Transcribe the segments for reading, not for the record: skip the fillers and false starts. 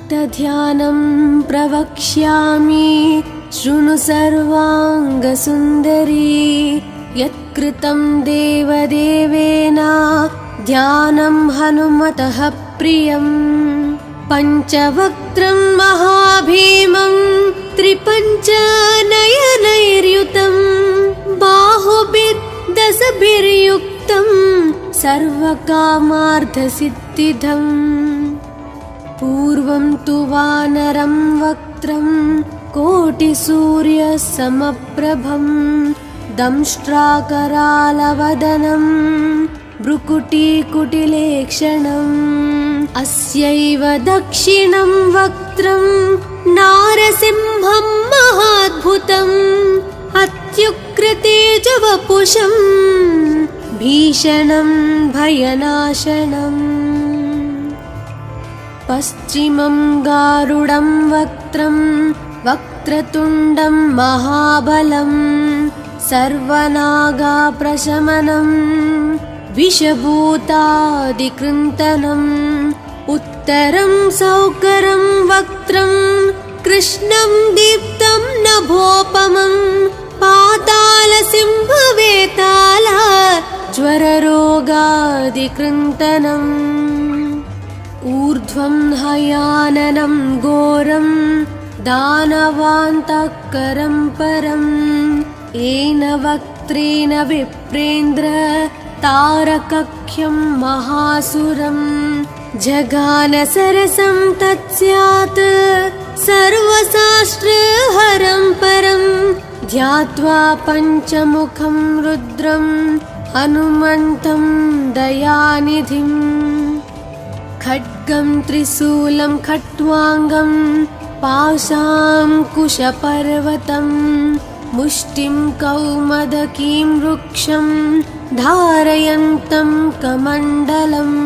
भक्तध्यानं प्रवक्ष्यामि शृणु सर्वाङ्गसुन्दरी। यत्कृतं देवदेवेन ध्यानं हनुमतः प्रियम्। पञ्चवक्त्रं महाभीमं त्रिपञ्चनयनैर्युतं बाहुभिर्दशभिर्युक्तं सर्वकामार्थसिद्धिदम्। पूर्वं तु वानरं वक्त्रं कोटिसूर्यसमप्रभं दंष्ट्राकरालवदनं भ्रुकुटीकुटिलेक्षणम्। अस्यैव दक्षिणं वक्त्रं नारसिंहं महाद्भुतम् अत्युग्रतेजवपुषं भीषणं भयनाशनम्। पश्चिमं गारुडं वक्त्रं वक्रतुण्डं महाबलं सर्वनागाप्रशमनं विषभूतादिकृन्तनम्। उत्तरं सौकरं वक्त्रं कृष्णं दीप्तं नभोपमं पातालसिंहवेताल ज्वररोगादिकृन्तनम्। ऊर्ध्वं हयाननं घोरं दानवान्तकरं परं येन वक्त्रेण विप्रेन्द्र तारकख्यं महासुरं। जगानसरसं तत्स्यात् सर्वशास्त्रहरं परं ध्यात्वा पञ्चमुखं रुद्रं हनुमन्तं दयानिधिम्। खड्गं त्रिशूलं खट्वाङ्गं पाशाङ्कुशपर्वतं मुष्टिं कौमदकीं वृक्षं धारयन्तं कमण्डलम्।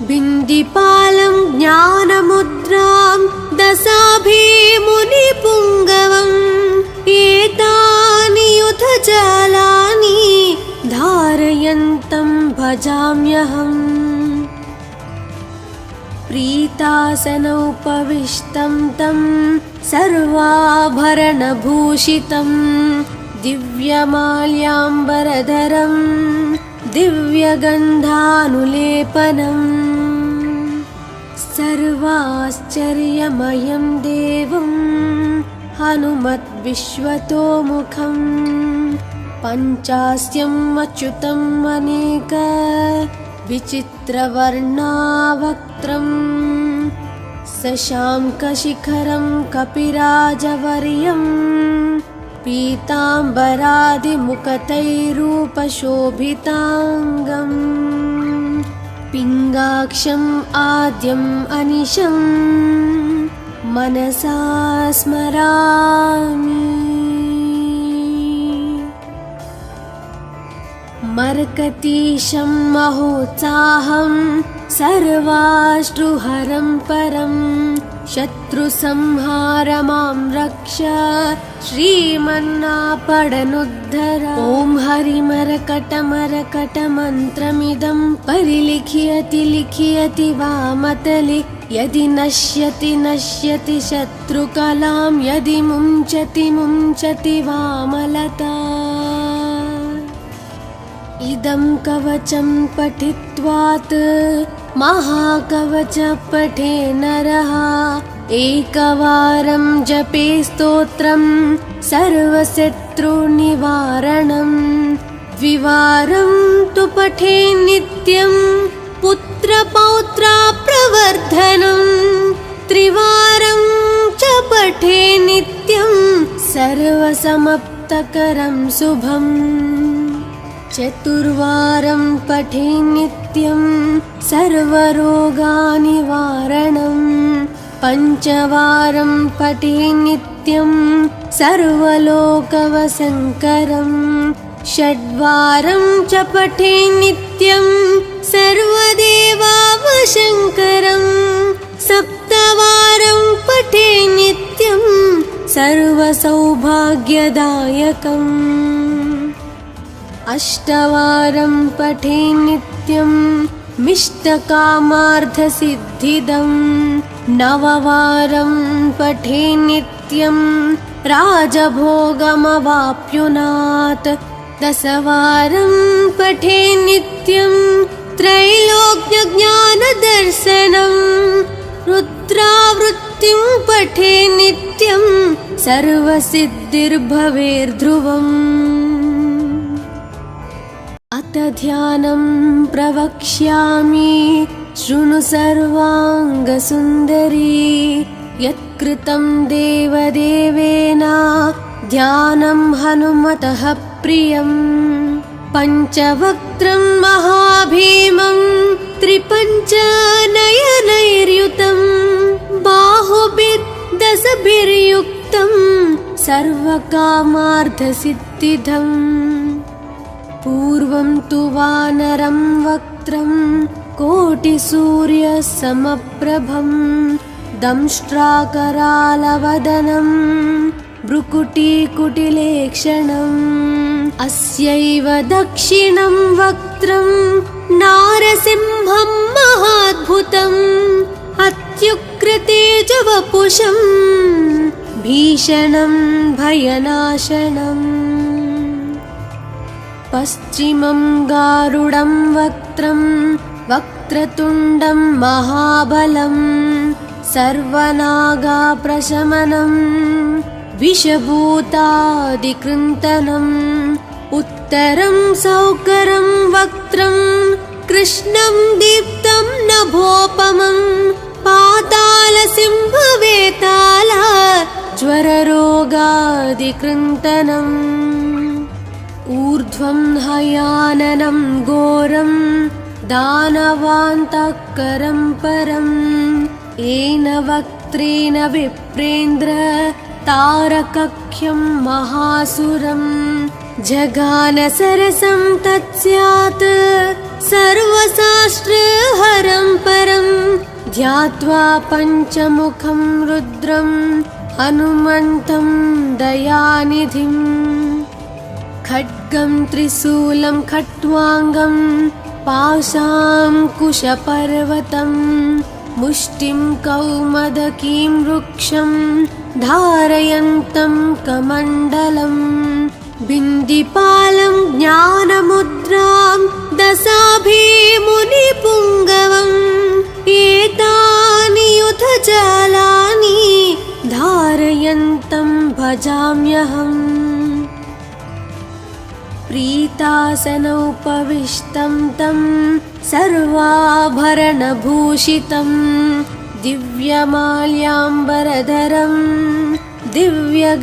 बिन्दिपालं ज्ञानमुद्रां दशाभिमुनिपुङ्गवम् एतानि युधजालानि धारयन्तं भजाम्यहम्। प्रीतासनोपविष्टं तं सर्वाभरणभूषितं दिव्यमाल्याम्बरधरं दिव्यगन्धानुलेपनम्। सर्वाश्चर्यमयं देवं हनुमद्विश्वतोमुखं पञ्चास्यम् अच्युतम् अनेक विचित्रवर्णावक्त्रं शशाङ्कशिखरं कपिराजवर्यं पीताम्बरादिमुकुटैरूपशोभिताङ्गम्। पिङ्गाक्षम् आद्यम् अनिशं मनसा स्मरामि। मर्कतीशं महोत्साहं सर्वाश्रुहरं परं शत्रुसंहार मां रक्ष श्रीमन्नापडनुद्धर। ॐ हरिमरकटमरकटमन्त्रमिदं परिलिख्यति लिख्यति वामतले यदि नश्यति नश्यति शत्रुकलां यदि मुञ्चति मुञ्चति वामलता। इदं कवचं पठित्वात् महाकवच पठे नरः एकवारं जपे स्तोत्रं सर्वशत्रुनिवारणं। द्विवारं तु पठे नित्यं पुत्रपौत्राप्रवर्धनं। त्रिवारं च पठे नित्यं सर्वसमाप्तकरं शुभम्। चतुर्वारं पठे नित्यं सर्वरोगनिवारणं। पञ्चवारं पठे नित्यं सर्वलोकवशङ्करं। षड्वारं च पठे नित्यं सर्वदेवावशङ्करं। सप्तवारं पठे नित्यं सर्वसौभाग्यदायकम्। अष्टवारं पठे नित्यं मिष्टकामार्थसिद्धिदं नववारं पठे नित्यं राजभोगमवाप्नुयात् दशवारं पठे नित्यं त्रैलोक्यज्ञानदर्शनं रुद्रावृत्तिं पठे नित्यं सर्वसिद्धिर्भवेर्ध्रुवम् अथ ध्यानं प्रवक्ष्यामि शृणु सर्वाङ्गसुन्दरी यत्कृतं देवदेवेन ध्यानं हनुमतः प्रियं पञ्चवक्त्रं महाभीमं त्रिपञ्चनयनैर्युतं बाहुभिर्दशभिर्युक्तं सर्वकामार्थसिद्धिदम् पूर्वं तु वानरं वक्त्रं कोटिसूर्यसमप्रभं दंष्ट्राकरालवदनं भ्रुकुटीकुटिलेक्षणम् अस्यैव दक्षिणं वक्त्रं नारसिंहं महाद्भुतम् अत्युग्रतेजवपुषं भीषणं भयनाशनम् पश्चिमं गारुडं वक्त्रं वक्रतुण्डं महाबलं सर्वनागाप्रशमनं विषभूतादिकृन्तनम् उत्तरं सौकरं वक्त्रं कृष्णं दीप्तं नभोपमं पातालसिंहवेताल ज्वररोगादिकृन्तनम् ऊर्ध्वं हयाननं घोरं दानवान्तकरं परं येन वक्त्रेण विप्रेन्द्र तारकख्यं महासुरं जगानसरसं तत्स्यात् सर्वशास्त्रहरं परं ध्यात्वा पञ्चमुखं रुद्रं हनुमन्तं दयानिधिम् खड्गं त्रिशूलं खट्वाङ्गं पाशाङ्कुशपर्वतं मुष्टिं कौमदकीं वृक्षं धारयन्तं कमण्डलं बिन्दिपालं ज्ञानमुद्रां दशाभिमुनिपुङ्गवम् एतानि युधजालानि धारयन्तं भजाम्यहम् प्रीतासनोपविष्टं तं सर्वाभरणभूषितं दिव्यमाल्याम्बरधरं दिव्यगन्धानुलेपनं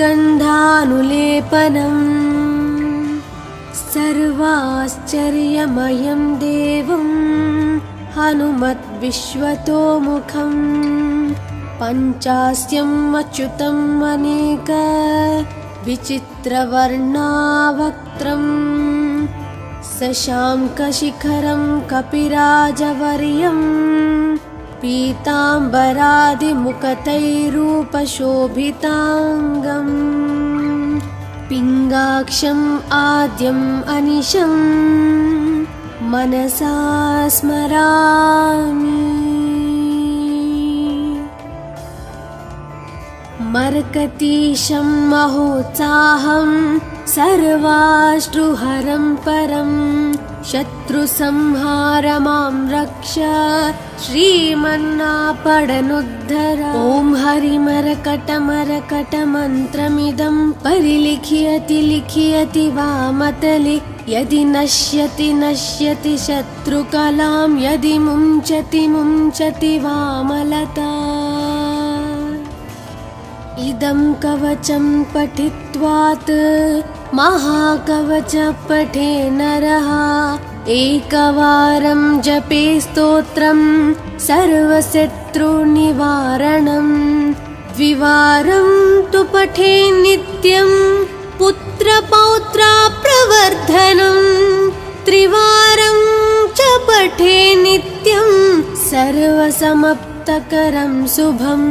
सर्वाश्चर्यमयं देवं हनुमद्विश्वतोमुखं पञ्चास्यम् अच्युतम् अनेक विचित्रवर्णावक्त्रं शशाङ्कशिखरं कपिराजवर्यं पीताम्बरादिमुकुटैरूपशोभिताङ्गं पिङ्गाक्षम् आद्यम् अनिशं मनसा स्मरामि मर्कतीशं महोत्साहं सर्वाश्रुहरं परं शत्रुसंहार मां रक्ष श्रीमन्नापडनुद्धर ॐ हरिमरकटमरकटमन्त्रमिदं परिलिख्यति लिख्यति वामतले यदि नश्यति नश्यति शत्रुकलां यदि मुञ्चति मुञ्चति वामलता इदं कवचं पठित्वात् महाकवच पठे नरः एकवारं जपे स्तोत्रं सर्वशत्रुनिवारणं द्विवारं तु पठे नित्यं पुत्रपौत्राप्रवर्धनं त्रिवारं च पठे नित्यं सर्वसमाप्तकरं शुभम्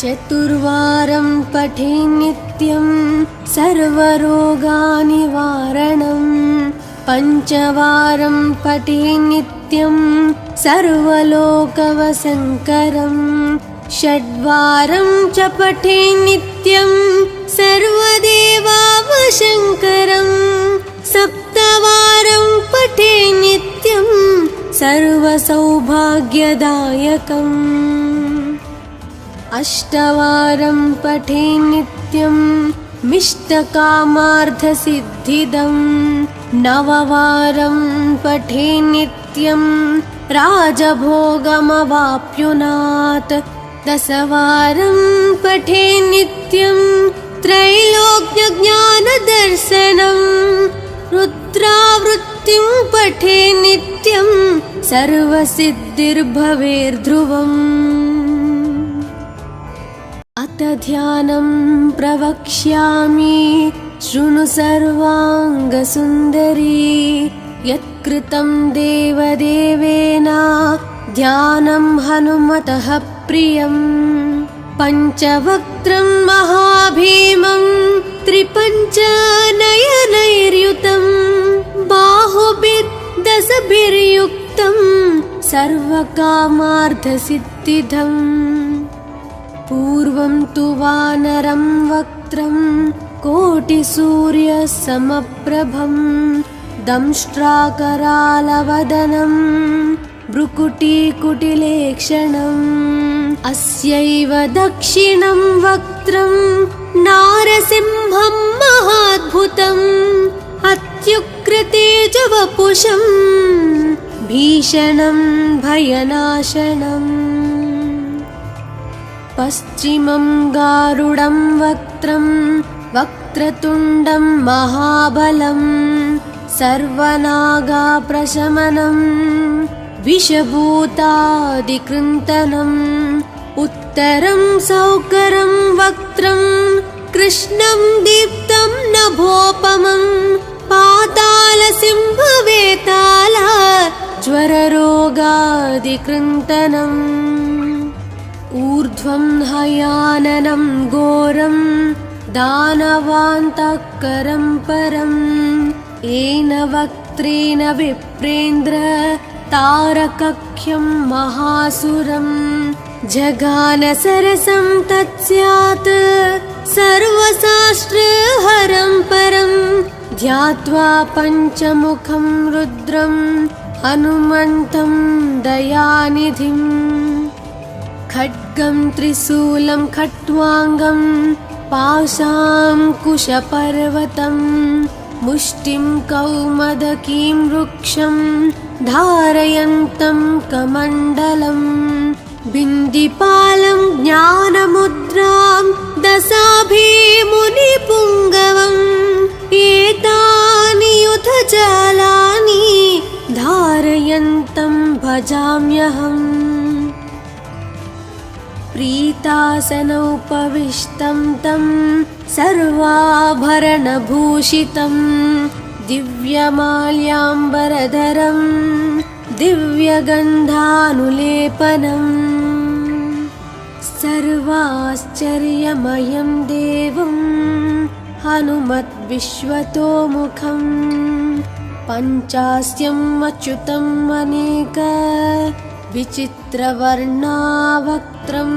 चतुर्वारं पठे नित्यं सर्वरोगनिवारणं पञ्चवारं पठे नित्यं नित्यं सर्वलोकवसङ्करं षड्वारं च पठे नित्यं सर्वदेवावशङ्करं सप्तवारं पठे नित्यं सर्वसौभाग्यदायकम् अष्टवारं पठे नित्यं मिष्टकामार्थसिद्धिदं नववारं पठे नित्यं राजभोगमवाप्नुयात् दशवारं पठे नित्यं त्रैलोक्यज्ञानदर्शनं रुद्रावृत्तिं पठे नित्यं सर्वसिद्धिर्भवेर्ध्रुवम् अथ ध्यानं प्रवक्ष्यामि शृणु सर्वाङ्गसुन्दरी यत्कृतं देवदेवेन ध्यानं हनुमतः प्रियं पञ्चवक्त्रं महाभीमं त्रिपञ्चनयनैर्युतं बाहुभिर्दशभिर्युक्तं सर्वकामार्थसिद्धिदम् पूर्वं तु वानरं वक्त्रं कोटिसूर्यसमप्रभं दंष्ट्राकरालवदनं भ्रुकुटीकुटिलेक्षणम् अस्यैव दक्षिणं वक्त्रं नारसिंहं महाद्भुतम् अत्युग्रतेजवपुषं भीषणं भयनाशनम् पश्चिमं गारुडं वक्त्रं वक्रतुण्डं महाबलं सर्वनागाप्रशमनं विषभूतादिकृन्तनम् उत्तरं सौकरं वक्त्रं कृष्णं दीप्तं नभोपमं पातालसिंहवेताल ज्वररोगादिकृन्तनम् ऊर्ध्वं हयाननं घोरं दानवान्तकरं परं येन वक्त्रेण विप्रेन्द्र तारकख्यं महासुरं जगानसरसं तत्स्यात् सर्वशास्त्रहरं परं ध्यात्वा पञ्चमुखं रुद्रं हनुमन्तं दयानिधिम् खड्गं त्रिशूलं खट्वाङ्गं पाशाङ्कुशपर्वतं मुष्टिं कौमदकीं वृक्षं धारयन्तं कमण्डलं बिन्दिपालं ज्ञानमुद्रां दशाभिमुनिपुङ्गवम् एतानि युधजालानि धारयन्तं भजाम्यहम् प्रीतासनोपविष्टं तं सर्वाभरणभूषितं दिव्यमाल्याम्बरधरं दिव्यगन्धानुलेपनं सर्वाश्चर्यमयं देवं हनुमद्विश्वतोमुखं पञ्चास्यम् अच्युतम् अनेक विचित्रवर्णावक्त्रं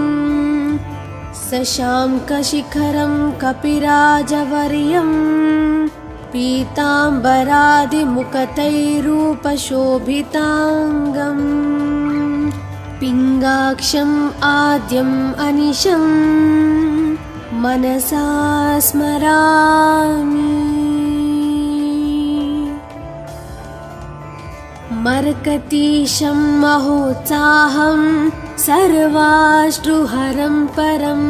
शशाङ्कशिखरं कपिराजवर्यं पीताम्बरादिमुकुटैरूपशोभिताङ्गं पिङ्गाक्षम् आद्यम् अनिशं मनसा स्मरामि मर्कतीशं महोत्साहं सर्वाश्रुहरं परं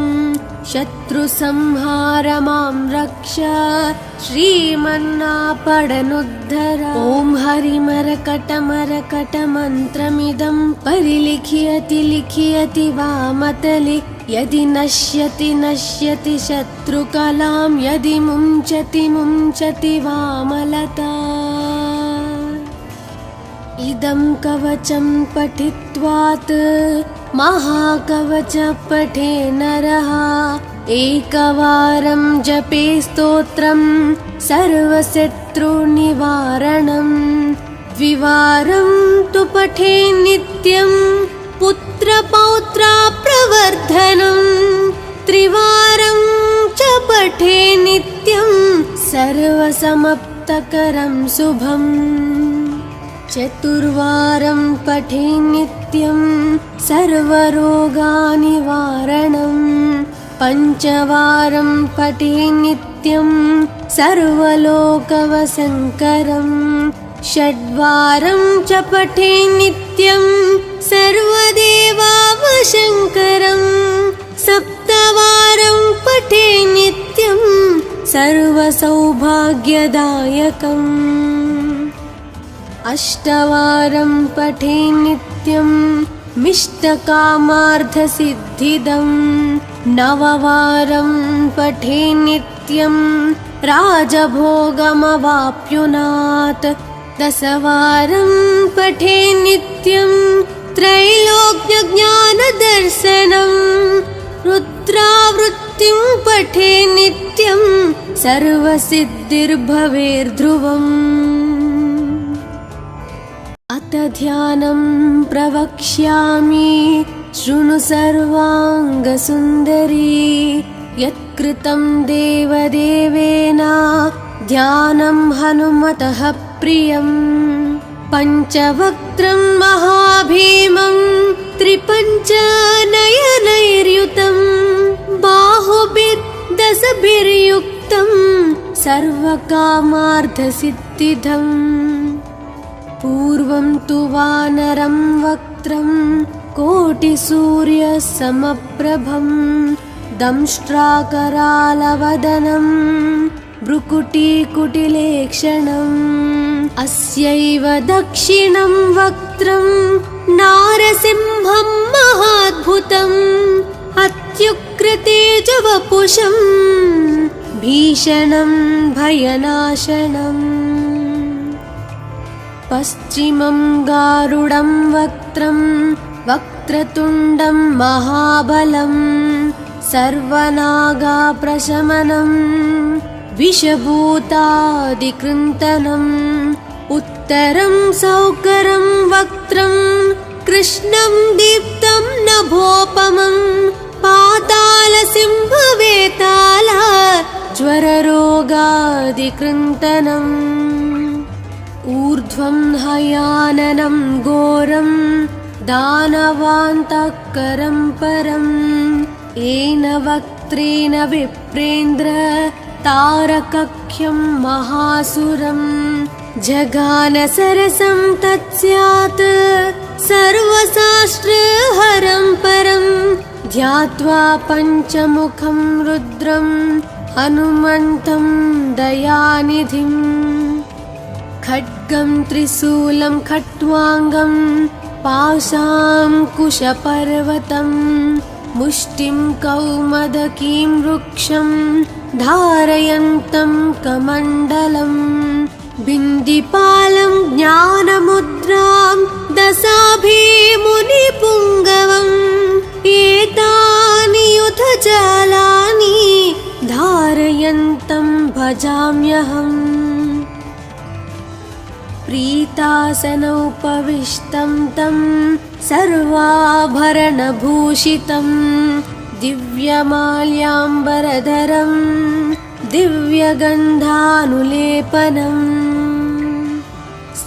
शत्रुसंहार मां रक्ष श्रीमन्नापडनुद्धर ॐ हरिमरकटमरकटमन्त्रमिदं परिलिख्यति लिख्यति वामतले यदि नश्यति नश्यति शत्रुकलां यदि मुञ्चति मुञ्चति वामलता इदं कवचं पठित्वात् महाकवच पठे नरः एकवारं जपे स्तोत्रं सर्वशत्रुनिवारणं द्विवारं तु पठे नित्यं पुत्रपौत्राप्रवर्धनं त्रिवारं च पठे नित्यं सर्वसमप्तकरं शुभम् चतुर्वारं पठे नित्यं सर्वरोगनिवारणं पञ्चवारं पठे नित्यं सर्वलोकवशङ्करं षड्वारं च पठे नित्यं सर्वदेवावशङ्करं सप्तवारं पठे नित्यं सर्वसौभाग्यदायकम् अष्टवारं पठे नित्यं मिष्टकामार्थसिद्धिदं नववारं पठे नित्यं राजभोगमवाप्नुयात् दशवारं पठे नित्यं त्रैलोक्यज्ञानदर्शनं रुद्रावृत्तिं पठे नित्यं सर्वसिद्धिर्भवेर्ध्रुवम् अथ ध्यानं प्रवक्ष्यामि शृणु सर्वाङ्गसुन्दरी यत्कृतं देवदेवेन ध्यानं हनुमतः प्रियं पञ्चवक्त्रं महाभीमं त्रिपञ्चनयनैर्युतं बाहुभिर्दशभिर्युक्तं सर्वकामार्थसिद्धिदम् पूर्वं तु वानरं वक्त्रं कोटिसूर्यसमप्रभं दंष्ट्राकरालवदनं भ्रुकुटीकुटिलेक्षणम् अस्यैव दक्षिणं वक्त्रं नारसिंहं महाद्भुतम् अत्युग्रतेजवपुषं भीषणं भयनाशनम् पश्चिमं गारुडं वक्त्रं वक्रतुण्डं महाबलं सर्वनागाप्रशमनं विषभूतादिकृन्तनम् उत्तरं सौकरं वक्त्रं कृष्णं दीप्तं नभोपमं पातालसिंहवेताल ज्वररोगादिकृन्तनम् ऊर्ध्वं हयाननं घोरं दानवान्तकरं परं येन वक्त्रेण विप्रेन्द्र तारकख्यं महासुरं जगानसरसं तत्स्यात् सर्वशास्त्रहरं परं ध्यात्वा पञ्चमुखं रुद्रं हनुमन्तं दयानिधिम् खड्गं त्रिशूलं खट्वाङ्गं पाशाङ्कुशपर्वतं मुष्टिं कौमदकीं वृक्षं धारयन्तं कमण्डलं बिन्दिपालं ज्ञानमुद्रां दशाभिमुनिपुङ्गवम् एतानि युधजालानि धारयन्तं भजाम्यहम् प्रीतासनोपविष्टं तं सर्वाभरणभूषितं दिव्यमाल्याम्बरधरं दिव्यगन्धानुलेपनं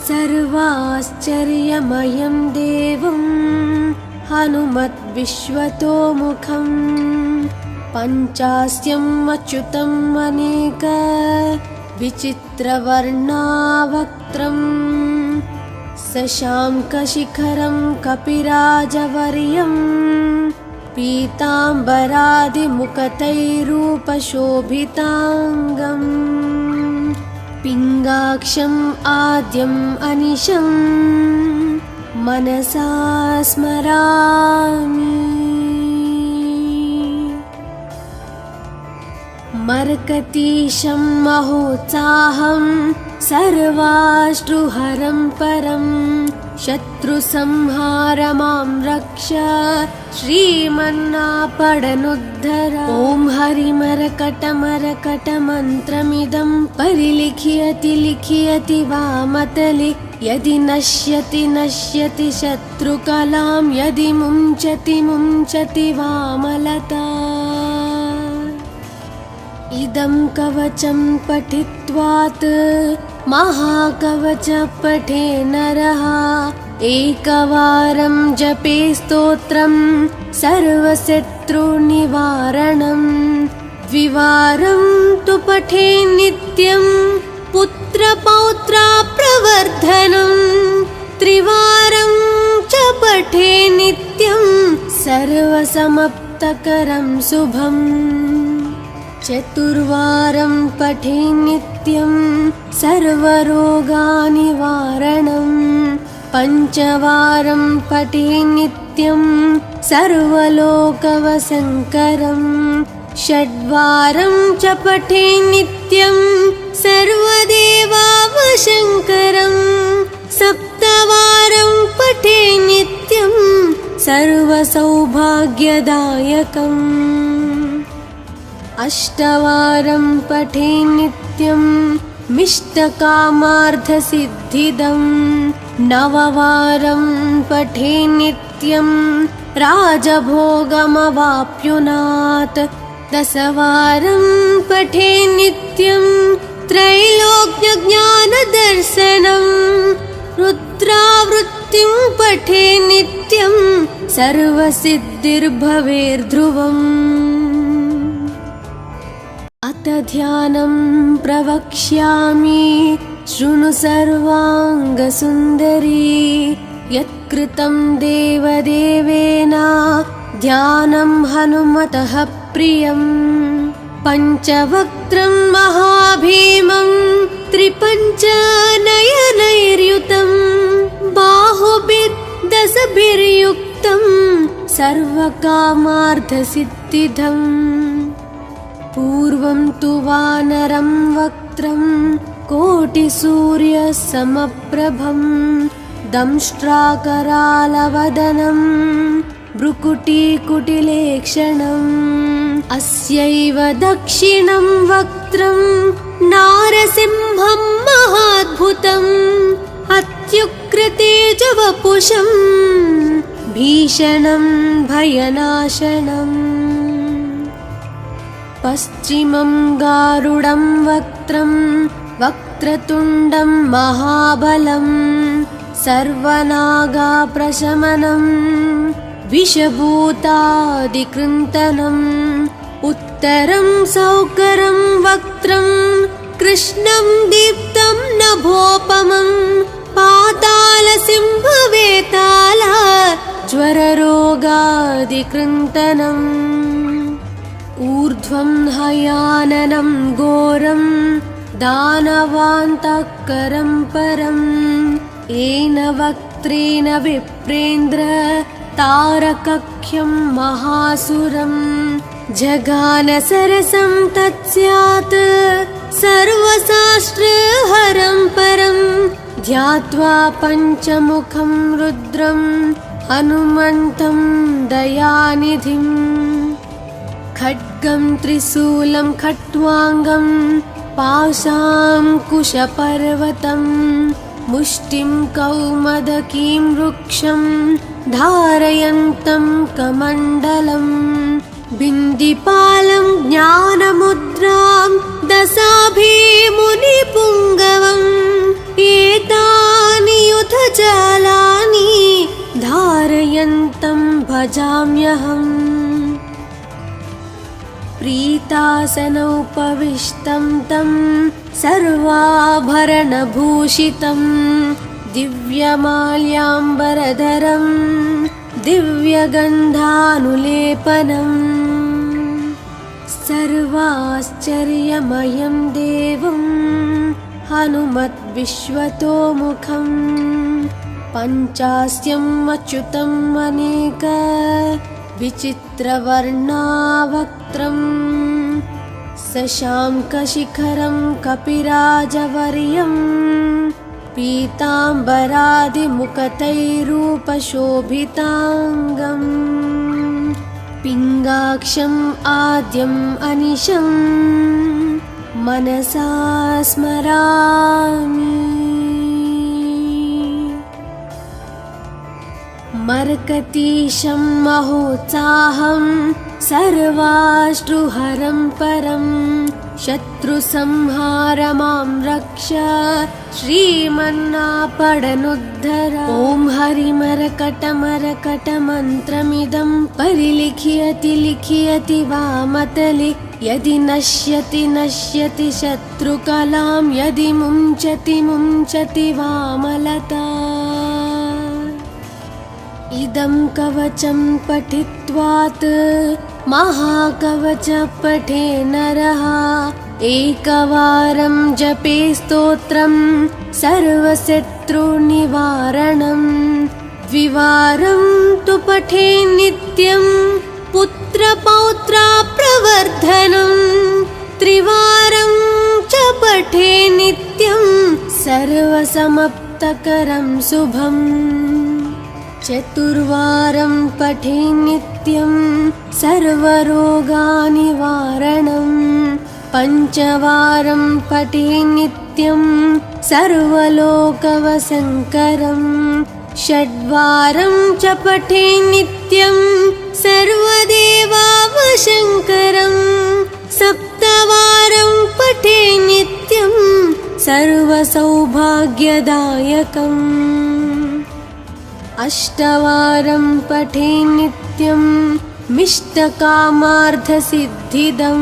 सर्वाश्चर्यमयं देवं हनुमद्विश्वतोमुखं पञ्चास्यम् अच्युतम् अनेक विचित्रवर्णावक्त्रं शशाङ्कशिखरं कपिराजवर्यं पीताम्बरादिमुकुटैरूपशोभिताङ्गं पिङ्गाक्षम् आद्यम् अनिशं मनसा स्मरामि। मर्कतीशं महोत्साहं सर्वाश्रुहरं परं शत्रुसंहार मां रक्ष श्रीमन्नापडनुद्धर। ॐ हरिमरकटमरकटमन्त्रमिदं परिलिख्यति लिख्यति वामतले यदि नश्यति नश्यति शत्रुकलां यदि मुञ्चति मुञ्चति वामलता इदं कवचं पठित्वात् महाकवच पठे नरः एकवारं जपे स्तोत्रं सर्वशत्रुनिवारणं द्विवारं तु पठे नित्यं पुत्रपौत्राप्रवर्धनं त्रिवारं च पठे नित्यं सर्वसमाप्तकरं शुभम् चतुर्वारं पठे नित्यं सर्वरोगनिवारणं पञ्चवारं पठे नित्यं सर्वलोकवशङ्करं षड्वारं च पठे नित्यं सर्वदेवावशङ्करं सप्तवारं पठे नित्यं सर्वसौभाग्यदायकम् अष्टवारं पठे नित्यं मिष्टकामार्थसिद्धिदं नववारं पठे नित्यं राजभोगमवाप्नुयात् दशवारं पठे नित्यं त्रैलोक्यज्ञानदर्शनं रुद्रावृत्तिं पठे नित्यं सर्वसिद्धिर्भवेर्ध्रुवम् अथ ध्यानं प्रवक्ष्यामि शृणु सर्वाङ्गसुन्दरी यत्कृतं देवदेवेन ध्यानं हनुमतः प्रियं पञ्चवक्त्रं महाभीमं त्रिपञ्चनयनैर्युतं बाहुभिर्दशभिर्युक्तं सर्वकामार्थसिद्धिदम् पूर्वं तु वानरं वक्त्रं कोटिसूर्यसमप्रभं दंष्ट्राकरालवदनं भ्रुकुटीकुटिलेक्षणम् अस्यैव दक्षिणं वक्त्रं नारसिंहं महाद्भुतम् अत्युग्रतेजवपुषं भीषणं भयनाशनम् पश्चिमं गारुडं वक्त्रं वक्रतुण्डं महाबलं सर्वनागाप्रशमनं विषभूतादिकृन्तनम् उत्तरं सौकरं वक्त्रं कृष्णं दीप्तं नभोपमं पातालसिंहवेताल ज्वररोगादिकृन्तनम् ऊर्ध्वं हयाननं घोरं दानवान्तकरं परं येन वक्त्रेण विप्रेन्द्र तारकख्यं महासुरं जगानसरसं तत्स्यात् सर्वशास्त्रहरं परं ध्यात्वा पञ्चमुखं रुद्रं हनुमन्तं दयानिधिम् खड्गं त्रिशूलं खट्वाङ्गं पाशाङ्कुशपर्वतं मुष्टिं कौमदकीं वृक्षं धारयन्तं कमण्डलं बिन्दिपालं ज्ञानमुद्रां दशाभिमुनिपुङ्गवम् एतानि युधजालानि धारयन्तं भजाम्यहम् प्रीतासनोपविष्टं तं सर्वाभरणभूषितं दिव्यमाल्याम्बरधरं दिव्यगन्धानुलेपनं सर्वाश्चर्यमयं देवं हनुमद्विश्वतोमुखं पञ्चास्यम् अच्युतम् अनेक विचित्रवर्णावक्त्रं शशाङ्कशिखरं कपिराजवर्यं पीताम्बरादिमुकुटैरूपशोभिताङ्गं पिङ्गाक्षम् आद्यम् अनिशं मनसा स्मरामि। मरकतीशं महोत्साहं सर्वाश्रुहरं परं शत्रुसंहार मां रक्ष श्रीमन्नापडनुद्धर। ॐ हरिमरकटमरकटमन्त्रमिदं परिलिख्यति लिख्यति वामतले यदि नश्यति नश्यति शत्रुकलां यदि मुञ्चति मुञ्चति वामलता। इदं कवचं पठित्वात् महाकवच पठे नरः एकवारं जपे स्तोत्रं सर्वशत्रुनिवारणं द्विवारं तु पठे नित्यं पुत्रपौत्राप्रवर्धनं त्रिवारं च पठे नित्यं सर्वसमाप्तकरं शुभम् चतुर्वारं पठे नित्यं सर्वरोगनिवारणं पञ्चवारं पठे नित्यं सर्वलोकवशङ्करं षड्वारं च पठे नित्यं सर्वदेवावशङ्करं सप्तवारं पठे नित्यं सर्वसौभाग्यदायकम् अष्टवारं पठे नित्यं मिष्टकामार्थसिद्धिदं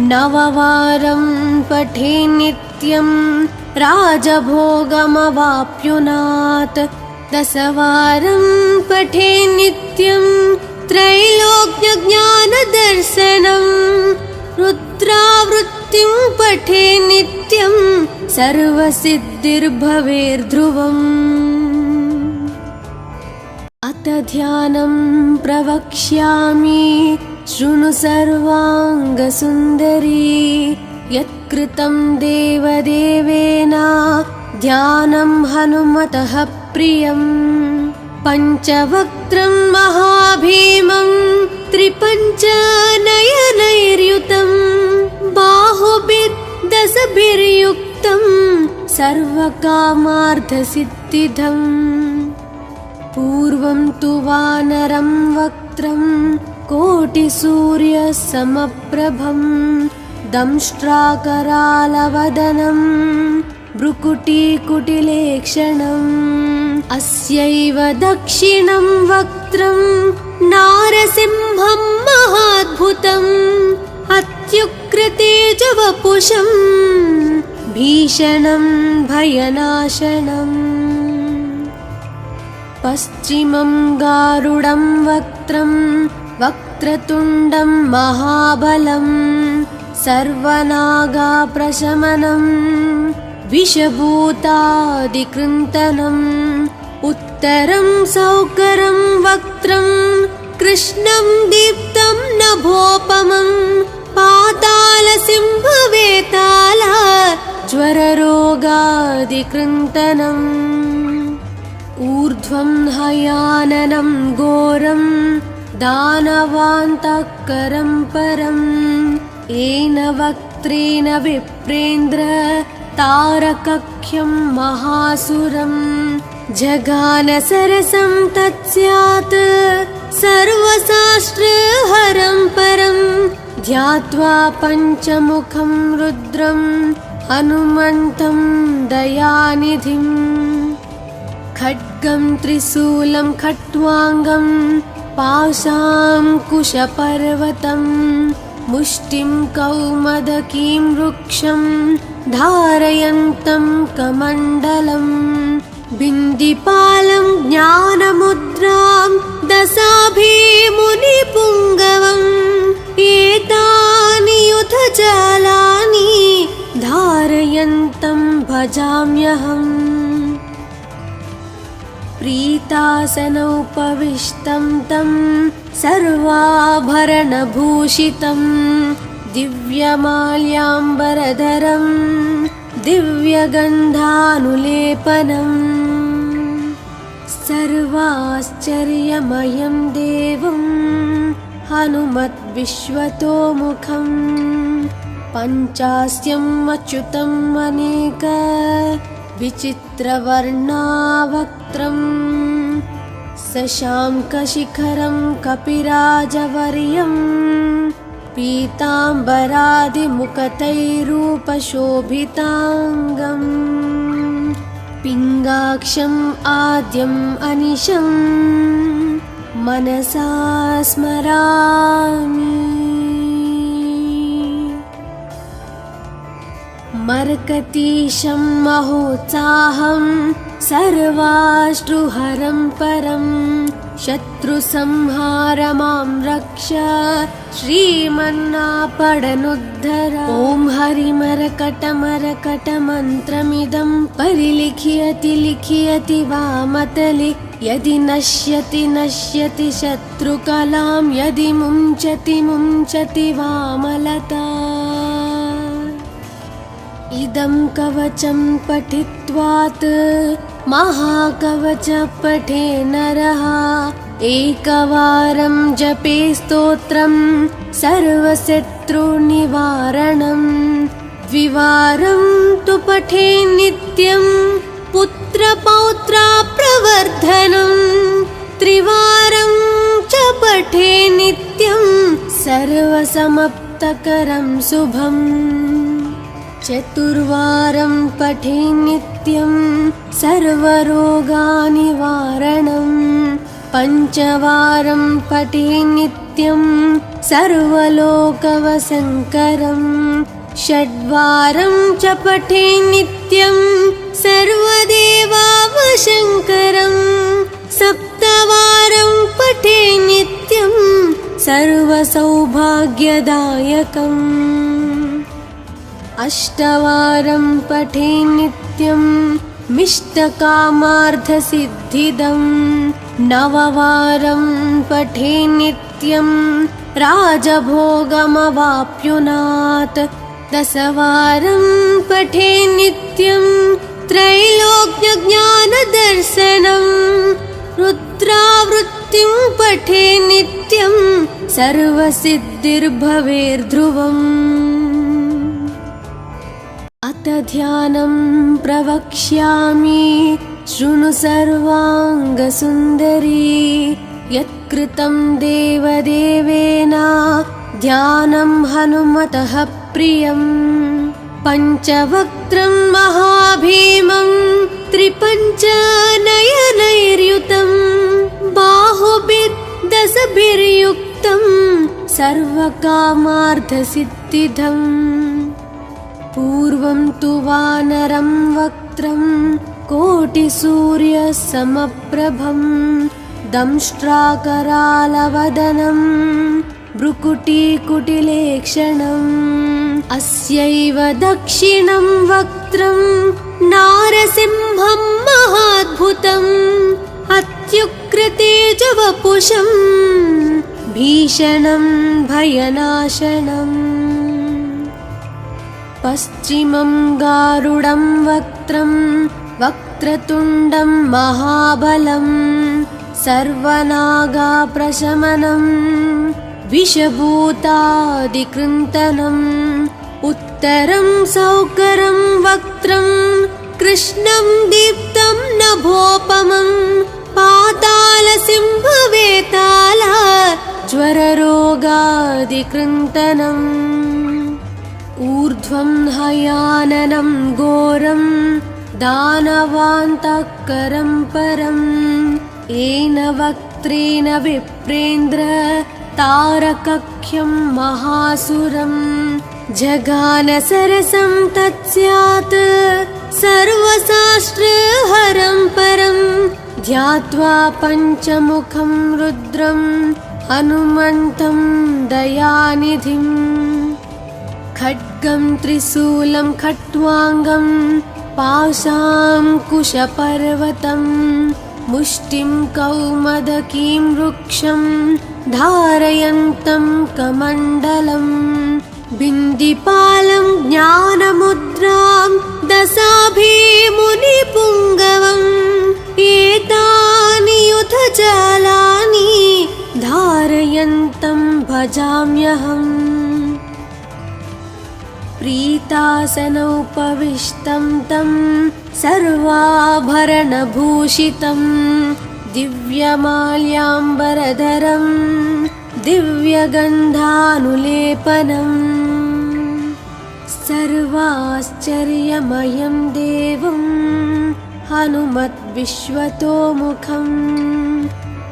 नववारं पठे नित्यं राजभोगमवाप्नुयात् दशवारं पठे नित्यं त्रैलोक्यज्ञानदर्शनं रुद्रावृत्तिं पठे नित्यं सर्वसिद्धिर्भवेर्ध्रुवम्। अथ ध्यानं प्रवक्ष्यामि शृणु सर्वाङ्गसुन्दरी यत्कृतं देवदेवेन ध्यानं हनुमतः प्रियं पञ्चवक्त्रं महाभीमं त्रिपञ्चनयनैर्युतं बाहुभिर्दशभिर्युक्तं सर्वकामार्थसिद्धिदम् पूर्वं तु वानरं वक्त्रं कोटिसूर्यसमप्रभं दंष्ट्राकरालवदनं भ्रुकुटीकुटिलेक्षणम् अस्यैव दक्षिणं वक्त्रं नारसिंहं महाद्भुतम् अत्युग्रतेजवपुषं भीषणं भयनाशनम् पश्चिमं गारुडं वक्त्रं वक्रतुण्डं महाबलं सर्वनागाप्रशमनं विषभूतादिकृन्तनम् उत्तरं सौकरं वक्त्रं कृष्णं दीप्तं नभोपमं पातालसिंहवेताल ज्वररोगादिकृन्तनम् ऊर्ध्वं हयाननं घोरं दानवान्तकरं परं येन वक्त्रेण विप्रेन्द्र तारकख्यं महासुरं जगानसरसं तत्स्यात् सर्वशास्त्रहरं परं ध्यात्वा पञ्चमुखं रुद्रं हनुमन्तं दयानिधिम् खड्गं त्रिशूलं खट्वाङ्गं पाशाङ्कुशपर्वतं मुष्टिं कौमदकीं वृक्षं धारयन्तं कमण्डलं बिन्दिपालं ज्ञानमुद्रां दशाभिमुनिपुङ्गवम् एतानि युधजालानि धारयन्तं भजाम्यहम् प्रीतासनोपविष्टं तं सर्वाभरणभूषितं दिव्यमाल्याम्बरधरं दिव्यगन्धानुलेपनं सर्वाश्चर्यमयं देवं हनुमद्विश्वतोमुखं पञ्चास्यम् अच्युतम् अनेक विचित्रवर्णावक्त्रं शशाङ्कशिखरं कपिराजवर्यं पीताम्बरादिमुकुटैरूपशोभिताङ्गम् पिङ्गाक्षम् आद्यम् अनिशं मनसा स्मरामि। मर्कतीशं महोत्साहं सर्वाश्रुहरं परं शत्रुसंहार मां रक्ष श्रीमन्नापडनुद्धर। ॐ हरिमरकटमरकटमन्त्रमिदं परिलिख्यति लिख्यति वामतले यदि नश्यति नश्यति शत्रुकलां यदि मुञ्चति मुञ्चति वामलता। इदं कवचं पठित्वात् महाकवच पठे नरः एकवारं जपे स्तोत्रं सर्वशत्रुनिवारणं द्विवारं तु पठे नित्यं पुत्रपौत्राप्रवर्धनं त्रिवारं च पठे नित्यं सर्वसमाप्तकरं शुभम् चतुर्वारं पठे नित्यं सर्वरोगनिवारणं पञ्चवारं पठे नित्यं सर्वलोकवशङ्करं षड्वारं च पठे नित्यं सर्वदेवावशङ्करं सप्तवारं पठे नित्यं सर्वसौभाग्यदायकम् अष्टवारं पठे नित्यं मिष्टकामार्थसिद्धिदं नववारं पठे नित्यं राजभोगमवाप्नुयात् दशवारं पठे नित्यं त्रैलोक्यज्ञानदर्शनं रुद्रावृत्तिं पठे नित्यं सर्वसिद्धिर्भवेर्ध्रुवम्। अथ ध्यानं प्रवक्ष्यामि शृणु सर्वाङ्गसुन्दरी यत्कृतं देवदेवेन ध्यानं हनुमतः प्रियं पञ्चवक्त्रं महाभीमं त्रिपञ्चनयनैर्युतं बाहुभिर्दशभिर्युक्तं सर्वकामार्थसिद्धिदम् पूर्वं तु वानरं वक्त्रं कोटिसूर्यसमप्रभं दंष्ट्राकरालवदनं भ्रुकुटीकुटिलेक्षणम् अस्यैव दक्षिणं वक्त्रं नारसिंहं महाद्भुतम् अत्युग्रतेजवपुषं भीषणं भयनाशनम् पश्चिमं गारुडं वक्त्रं वक्रतुण्डं महाबलं सर्वनागाप्रशमनं विषभूतादिकृन्तनम् उत्तरं सौकरं वक्त्रं कृष्णं दीप्तं नभोपमं पातालसिंहवेताल ज्वररोगादिकृन्तनम् ऊर्ध्वं हयाननं घोरं दानवान्तकरं परं येन वक्त्रेण विप्रेन्द्र तारकख्यं महासुरं जगानसरसं तत्स्यात् सर्वशास्त्रहरं परं ध्यात्वा पञ्चमुखं रुद्रं हनुमन्तं दयानिधिम् खड्गं त्रिशूलं खट्वाङ्गं पाशाङ्कुशपर्वतं मुष्टिं कौमदकीं वृक्षं धारयन्तं कमण्डलं बिन्दिपालं ज्ञानमुद्रां दशाभिमुनिपुङ्गवम् एतानि युधजालानि धारयन्तं भजाम्यहम् प्रीतासनोपविष्टं तं सर्वाभरणभूषितं दिव्यमाल्याम्बरधरं दिव्यगन्धानुलेपनम् सर्वाश्चर्यमयं देवं हनुमद्विश्वतोमुखम्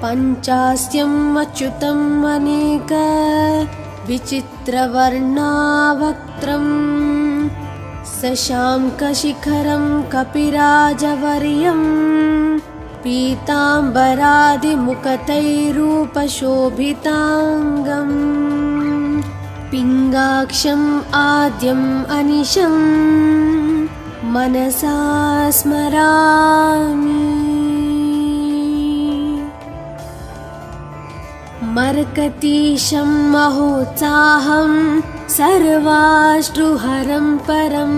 पञ्चास्यम् अच्युतम् अनेक विचित्रवर्णावक्त्रम् शशाङ्कशिखरं कपिराजवर्यं पीताम्बरादिमुखतैरूपशोभिताङ्गम् पिङ्गाक्षम् आद्यम् अनिशम् मनसा स्मरामि। मर्कतीशं महोत्साहं सर्वाश्रुहरं परं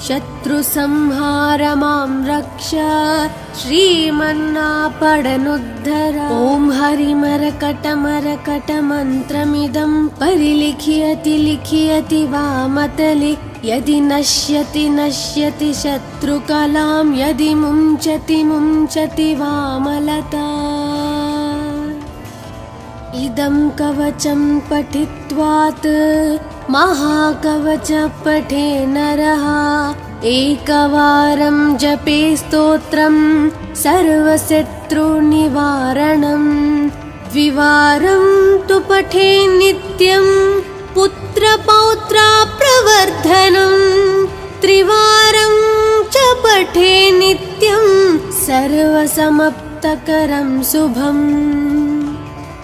शत्रुसंहारमां रक्ष श्रीमन्नापडनुद्धर। ॐ हरिमरकटमरकटमन्त्रमिदं परिलिख्यति लिख्यति वामतले यदि नश्यति नश्यति शत्रुकलां यदि मुञ्चति मुञ्चति वामलता। इदं कवचं पठित्वात् महाकवच पठे नरः एकवारं जपे स्तोत्रं सर्वशत्रुनिवारणं द्विवारं तु पठे नित्यं पुत्रपौत्राप्रवर्धनं त्रिवारं च पठे नित्यं सर्वसमाप्तकरं शुभम्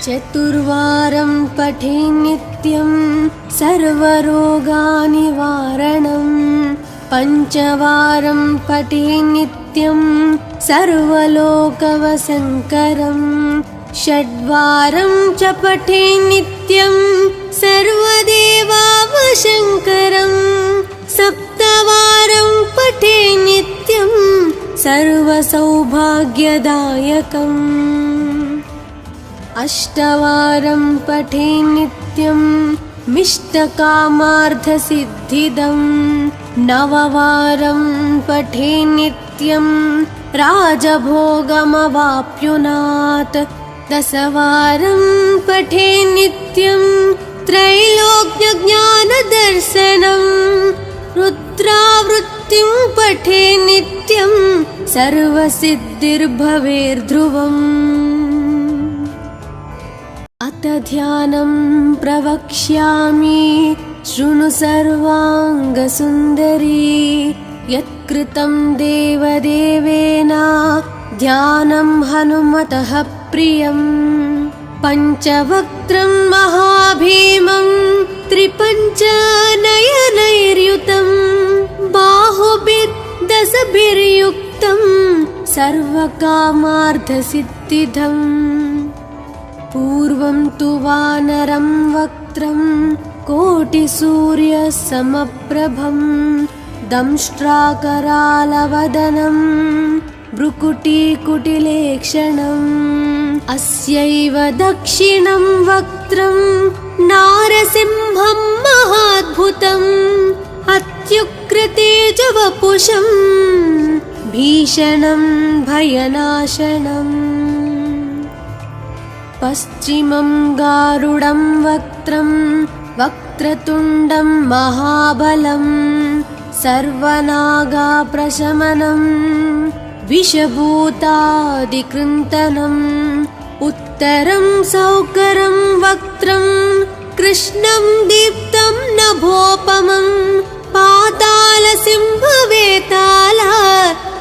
चतुर्वारं पठे नित्यं सर्वरोगनिवारणं पञ्चवारं पठे नित्यं सर्वलोकवशङ्करं षड्वारं च पठे नित्यं सर्वदेवावशङ्करं सप्तवारं पठे नित्यं सर्वसौभाग्यदायकम् अष्टवारं पठे नित्यं मिष्टकामार्थसिद्धिदं नववारं पठे नित्यं राजभोगमवाप्नुयात् दशवारं पठे नित्यं त्रैलोक्यज्ञानदर्शनं रुद्रावृत्तिं पठे नित्यं सर्वसिद्धिर्भवेर्ध्रुवम्। अथ ध्यानं प्रवक्ष्यामि शृणु सर्वाङ्गसुन्दरी यत्कृतं देवदेवेन ध्यानं हनुमतः प्रियं पञ्चवक्त्रं महाभीमं त्रिपञ्चनयनैर्युतं बाहुभिर्दशभिर्युक्तं सर्वकामार्थसिद्धिदम् पूर्वं तु वानरं वक्त्रं कोटिसूर्यसमप्रभं दंष्ट्राकरालवदनं भ्रुकुटीकुटिलेक्षणम् अस्यैव दक्षिणं वक्त्रं नारसिंहं महाद्भुतम् अत्युग्रतेजवपुषं भीषणं भयनाशनम् पश्चिमं गारुडं वक्त्रं वक्रतुण्डं महाबलं सर्वनागाप्रशमनं विषभूतादिकृन्तनम् उत्तरं सौकरं वक्त्रं कृष्णं दीप्तं नभोपमं पातालसिंहवेताल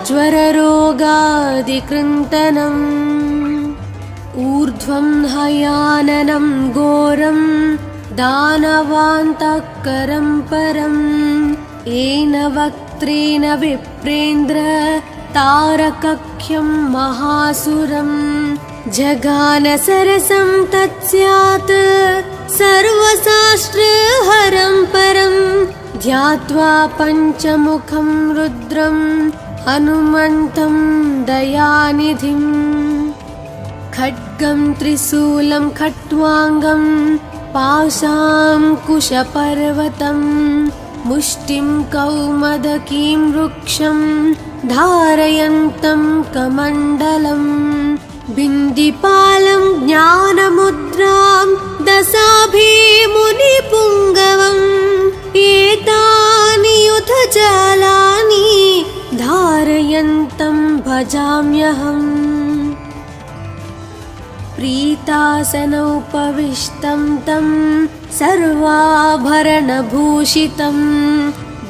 ज्वररोगादिकृन्तनम् ऊर्ध्वं हयाननं घोरं दानवान्तकरं परं येन वक्त्रेण विप्रेन्द्र तारकख्यं महासुरं जगानसरसं तत्स्यात् सर्वशास्त्रहरं परं ध्यात्वा पञ्चमुखं रुद्रं हनुमन्तं दयानिधिम् खड्गं त्रिशूलं खट्वाङ्गं पाशाङ्कुशपर्वतं मुष्टिं कौमदकीं वृक्षं धारयन्तं कमण्डलं बिन्दिपालं ज्ञानमुद्रां दशाभिमुनिपुङ्गवम् एतानि युधजालानि धारयन्तं भजाम्यहम् प्रीतासनोपविष्टं तं सर्वाभरणभूषितं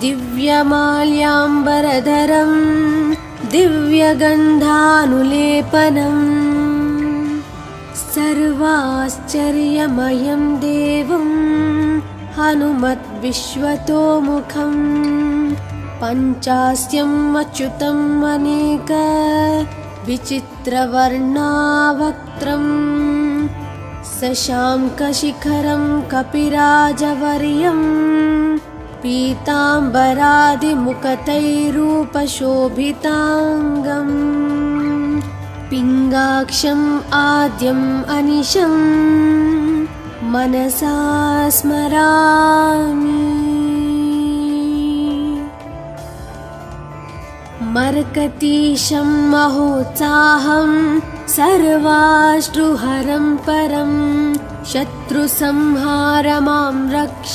दिव्यमाल्याम्बरधरं दिव्यगन्धानुलेपनम् सर्वाश्चर्यमयं देवं हनुमद्विश्वतोमुखम् पञ्चास्यम् अच्युतम् अनेक विचित्रवर्णावक्त्रम् शशाङ्कशिखरं कपिराजवर्यं पीताम्बरादिमुकुटैरूपशोभिताङ्गम् पिङ्गाक्षम् आद्यम् अनिशम् मनसा स्मरामि मर्कतीशं महोत्साहं सर्वाश्रुहरं परं शत्रुसंहार मां रक्ष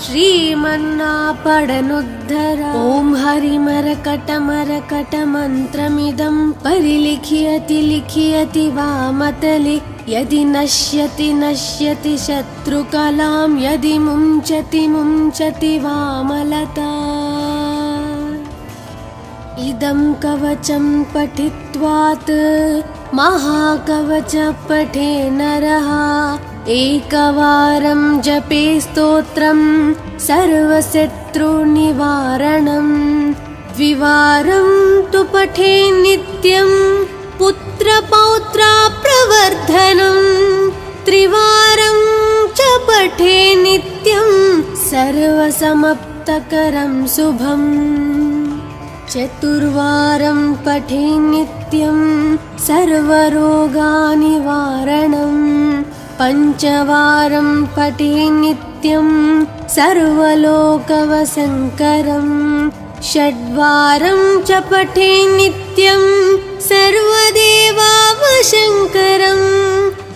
श्रीमन्नापडनुद्धर ॐ हरिमरकटमरकटमन्त्रमिदं परिलिख्यति लिख्यति वामतले यदि नश्यति नश्यति शत्रुकलां यदि मुञ्चति मुञ्चति वामलता इदं कवचं पठित्वात् महाकवच पठे नरः एकवारं जपे स्तोत्रं सर्वशत्रुनिवारणं द्विवारं तु पठे नित्यं पुत्रपौत्राप्रवर्धनं त्रिवारं च पठे नित्यं सर्वसमाप्तकरं शुभम् चतुर्वारं पठे नित्यं सर्वरोगनिवारणं पञ्चवारं पठे नित्यं सर्वलोकवशङ्करं षड्वारं च पठे नित्यं सर्वदेवावशङ्करं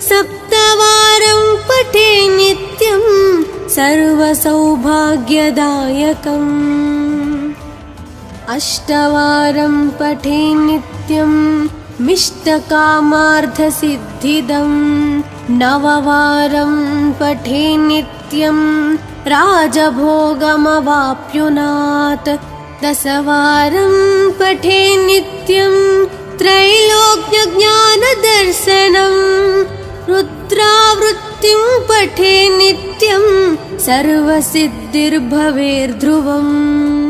सप्तवारं पठे नित्यं सर्वसौभाग्यदायकम् अष्टवारं पठे नित्यं मिष्टकामार्थसिद्धिदं नववारं पठे नित्यं राजभोगमवाप्नुयात् दशवारं पठे नित्यं त्रैलोक्यज्ञानदर्शनं रुद्रावृत्तिं पठे नित्यं सर्वसिद्धिर्भवेर्ध्रुवम्